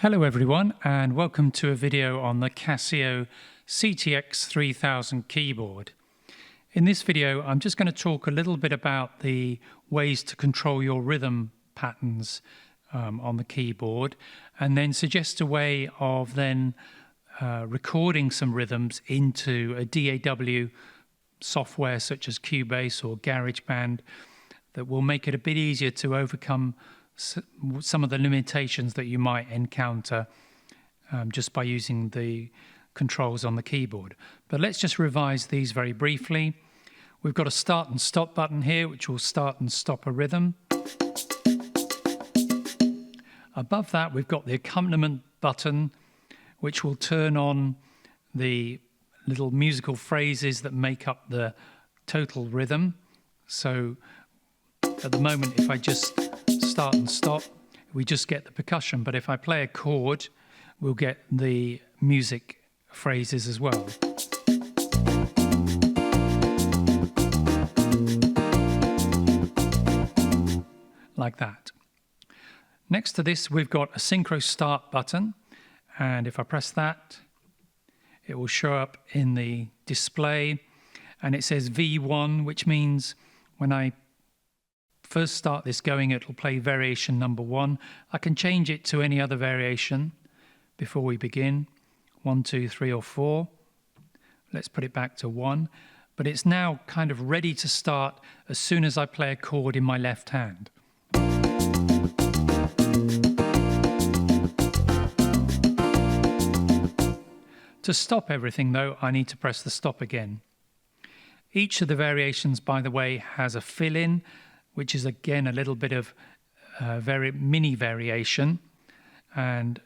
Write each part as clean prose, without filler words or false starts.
Hello everyone, and welcome to a video on the Casio CT-X3000 keyboard. In this video I'm just going to talk a little bit about the ways to control your rhythm patterns on the keyboard, and then suggest a way of then recording some rhythms into a DAW software such as Cubase or GarageBand that will make it a bit easier to overcome some of the limitations that you might encounter just by using the controls on the keyboard. But let's just revise these very briefly. We've got a start and stop button here, which will start and stop a rhythm. Above that, we've got the accompaniment button, which will turn on the little musical phrases that make up the total rhythm. So at the moment, if I just start and stop, we just get the percussion, but if I play a chord, we'll get the music phrases as well. Like that. Next to this, we've got a SYNCRO Start button, and if I press that, it will show up in the display, and it says V1, which means when I first start this going, it'll play variation number 1. I can change it to any other variation before we begin, 1, 2, 3 or 4. Let's put it back to 1, but it's now kind of ready to start as soon as I play a chord in my left hand. To stop everything though, I need to press the stop again. Each of the variations, by the way, has a fill-in, which is again a little bit of very mini variation, and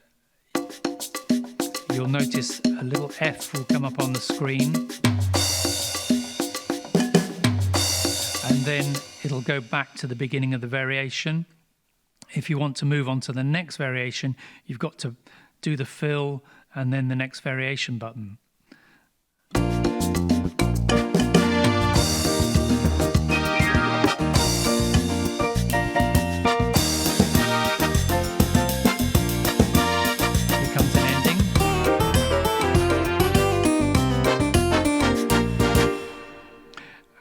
you'll notice a little F will come up on the screen, and then it'll go back to the beginning of the variation. If you want to move on to the next variation, you've got to do the fill and then the next variation button.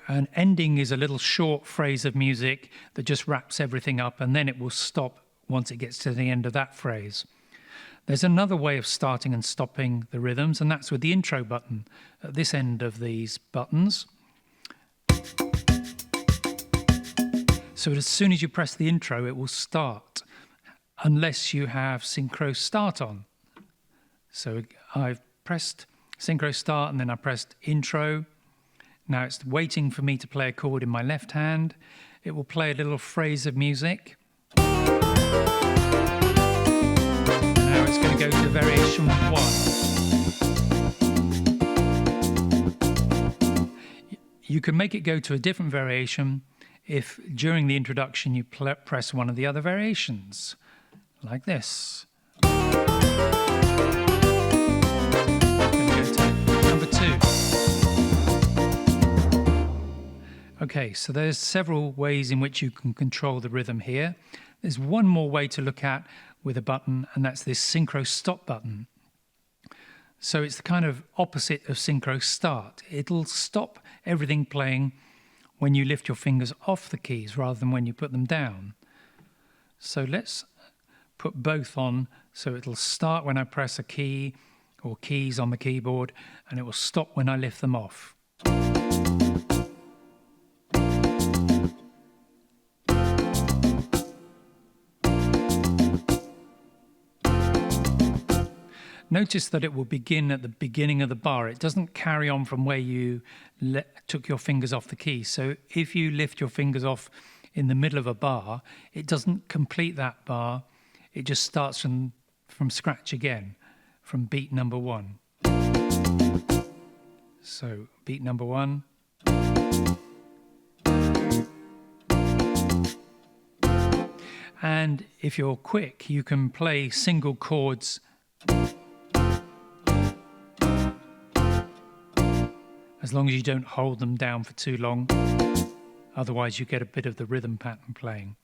An ending is a little short phrase of music that just wraps everything up, and then it will stop once it gets to the end of that phrase. There's another way of starting and stopping the rhythms, and that's with the intro button at this end of these buttons. So as soon as you press the intro, it will start, unless you have SYNCRO Start on. So I've pressed SYNCRO Start and then I pressed intro. Now it's waiting for me to play a chord in my left hand. It will play a little phrase of music. Now it's going to go to variation 1. You can make it go to a different variation if during the introduction you press one of the other variations, like this. I'm going to go to number 2. Okay, so there's several ways in which you can control the rhythm here. There's one more way to look at with a button, and that's this SYNCRO Stop button. So it's the kind of opposite of SYNCRO Start. It'll stop everything playing when you lift your fingers off the keys rather than when you put them down. So let's put both on, so it'll start when I press a key or keys on the keyboard, and it will stop when I lift them off. Notice that it will begin at the beginning of the bar. It doesn't carry on from where you took your fingers off the key. So if you lift your fingers off in the middle of a bar, it doesn't complete that bar. It just starts from scratch again, from beat number 1. So beat number 1. And if you're quick, you can play single chords as long as you don't hold them down for too long. Otherwise you get a bit of the rhythm pattern playing.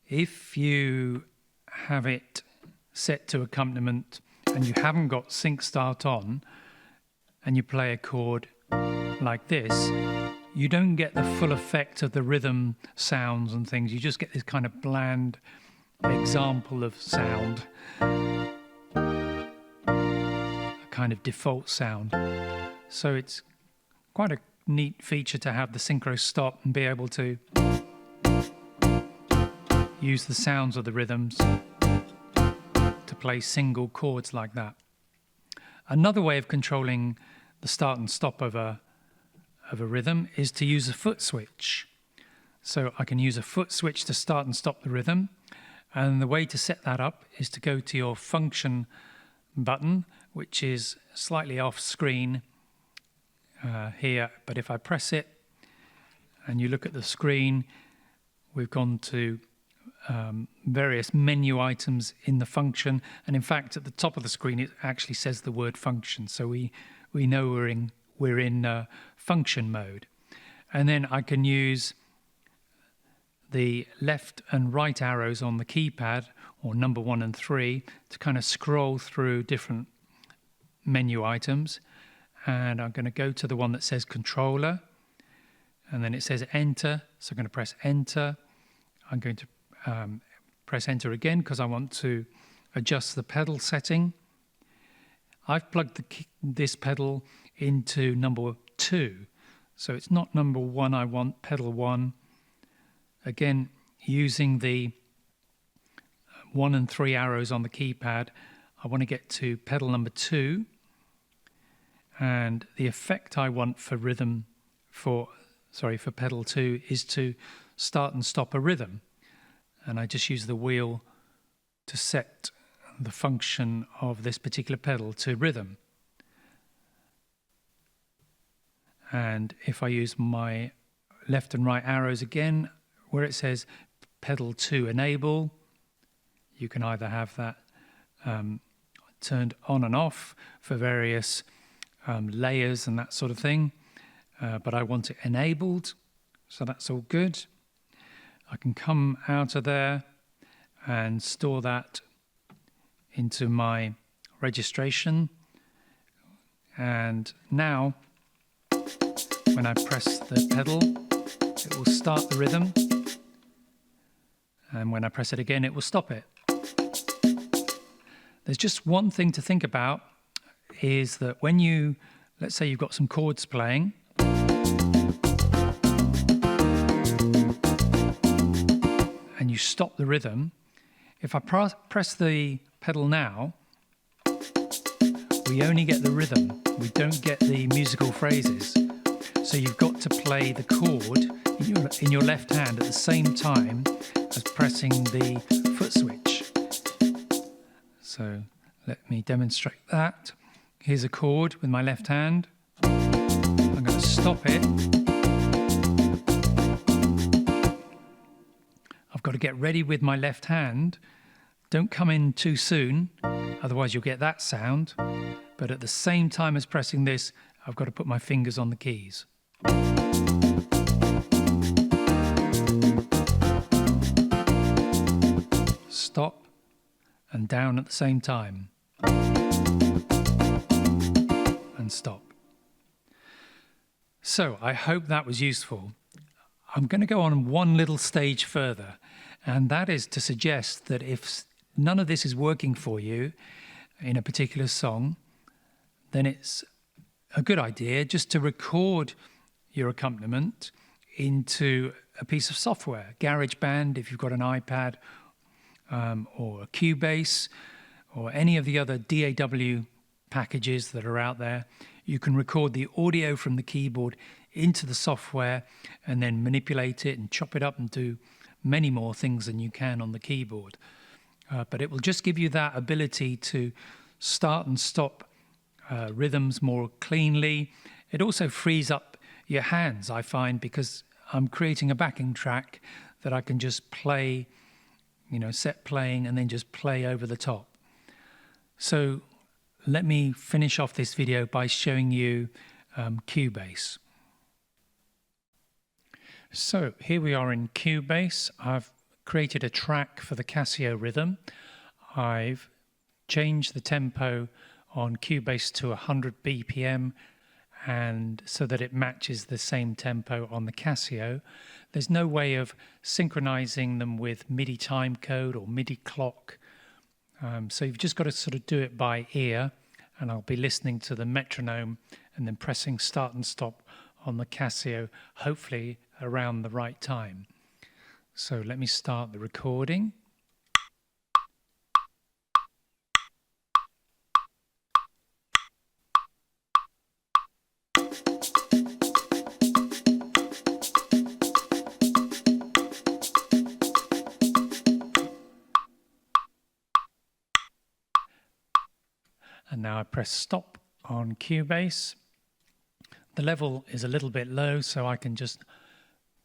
If you have it set to accompaniment and you haven't got sync start on, and you play a chord like this, you don't get the full effect of the rhythm sounds and things. You just get this kind of bland example of sound, a kind of default sound. So it's quite a neat feature to have the SYNCHRO STOP and be able to use the sounds of the rhythms to play single chords like that. Another way of controlling the start and stop of a rhythm is to use a foot switch. So I can use a foot switch to start and stop the rhythm, and the way to set that up is to go to your function button, which is slightly off screen here, but if I press it and you look at the screen, we've gone to various menu items in the function, and in fact at the top of the screen it actually says the word function, so we know we're in function mode. And then I can use the left and right arrows on the keypad, or number 1 and 3, to kind of scroll through different menu items. And I'm going to go to the one that says controller, and then it says enter, so I'm going to press enter. I'm going to press enter again because I want to adjust the pedal setting. I've plugged this pedal into number 2, so it's not number 1, I want pedal 1. Again, using the 1 and 3 arrows on the keypad, I want to get to pedal number 2, and the effect I want for for pedal 2 is to start and stop a rhythm, and I just use the wheel to set the function of this particular pedal to rhythm. And if I use my left and right arrows again, where it says pedal 2 enable, you can either have that turned on and off for various layers and that sort of thing, but I want it enabled, so that's all good. I can come out of there and store that into my registration, and now when I press the pedal it will start the rhythm, and when I press it again it will stop it. There's just one thing to think about, is that when let's say you've got some chords playing, and you stop the rhythm, if I press the pedal now, we only get the rhythm, we don't get the musical phrases. So you've got to play the chord in your left hand at the same time as pressing the foot switch. So let me demonstrate that. Here's a chord with my left hand. I'm going to stop it. I've got to get ready with my left hand. Don't come in too soon, otherwise you'll get that sound. But at the same time as pressing this, I've got to put my fingers on the keys. Stop and down at the same time. And stop. So I hope that was useful. I'm going to go on one little stage further, and that is to suggest that if none of this is working for you in a particular song, then it's a good idea just to record your accompaniment into a piece of software. GarageBand, if you've got an iPad, or a Cubase, or any of the other DAW packages that are out there, you can record the audio from the keyboard into the software and then manipulate it and chop it up and do many more things than you can on the keyboard. But it will just give you that ability to start and stop rhythms more cleanly. It also frees up your hands, I find, because I'm creating a backing track that I can just play, set playing and then just play over the top. So let me finish off this video by showing you Cubase. So here we are in Cubase. I've created a track for the Casio rhythm. I've changed the tempo on Cubase to 100 BPM, and so that it matches the same tempo on the Casio. There's no way of synchronizing them with MIDI timecode or MIDI clock, so you've just got to sort of do it by ear, and I'll be listening to the metronome and then pressing start and stop on the Casio, hopefully around the right time. So let me start the recording. And now I press stop on Cubase. The level is a little bit low, so I can just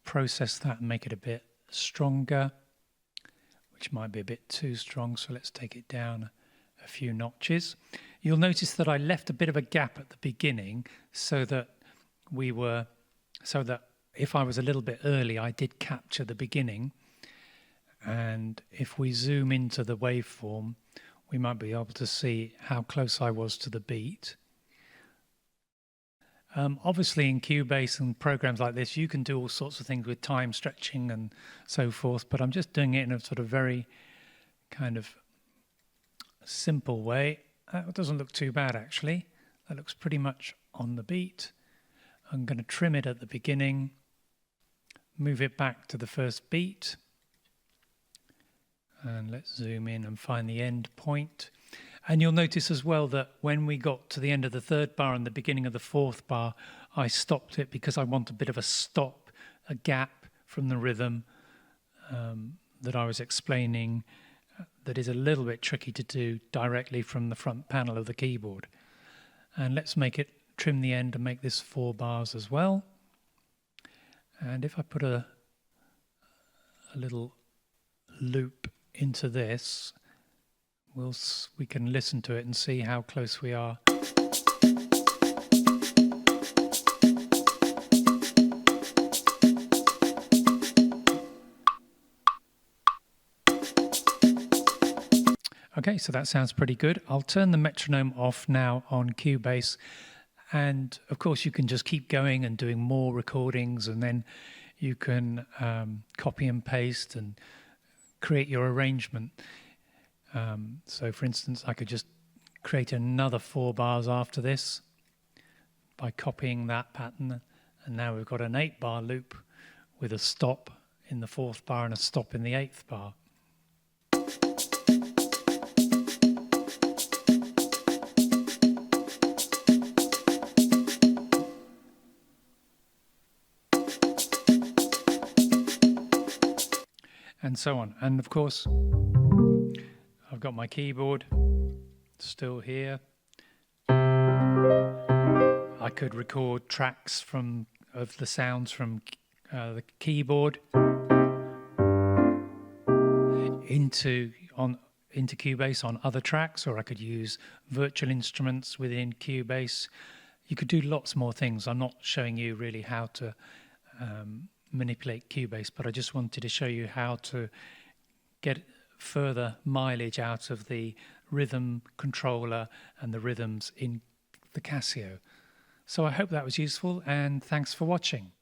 process that and make it a bit stronger, which might be a bit too strong, so let's take it down a few notches. You'll notice that I left a bit of a gap at the beginning so that if I was a little bit early, I did capture the beginning. And if we zoom into the waveform, we might be able to see how close I was to the beat. Obviously in Cubase and programs like this, you can do all sorts of things with time stretching and so forth, but I'm just doing it in a sort of very kind of simple way. That doesn't look too bad actually. That looks pretty much on the beat. I'm going to trim it at the beginning, move it back to the first beat, and let's zoom in and find the end point. And you'll notice as well that when we got to the end of the third bar and the beginning of the fourth bar, I stopped it because I want a bit of a stop, a gap from the rhythm that I was explaining, that is a little bit tricky to do directly from the front panel of the keyboard. And let's make it, trim the end and make this 4 bars as well. And if I put a little loop into this, we can listen to it and see how close we are. Okay, so that sounds pretty good. I'll turn the metronome off now on Cubase, and of course you can just keep going and doing more recordings, and then you can copy and paste and create your arrangement. So for instance, I could just create another 4 bars after this by copying that pattern, and now we've got an 8-bar loop with a stop in the 4th bar and a stop in the 8th bar. And so on. And of course, I've got my keyboard still here. I could record tracks of the sounds from the keyboard into Cubase on other tracks, or I could use virtual instruments within Cubase. You could do lots more things. I'm not showing you really how to manipulate Cubase, but I just wanted to show you how to get further mileage out of the rhythm controller and the rhythms in the Casio. So I hope that was useful, and thanks for watching.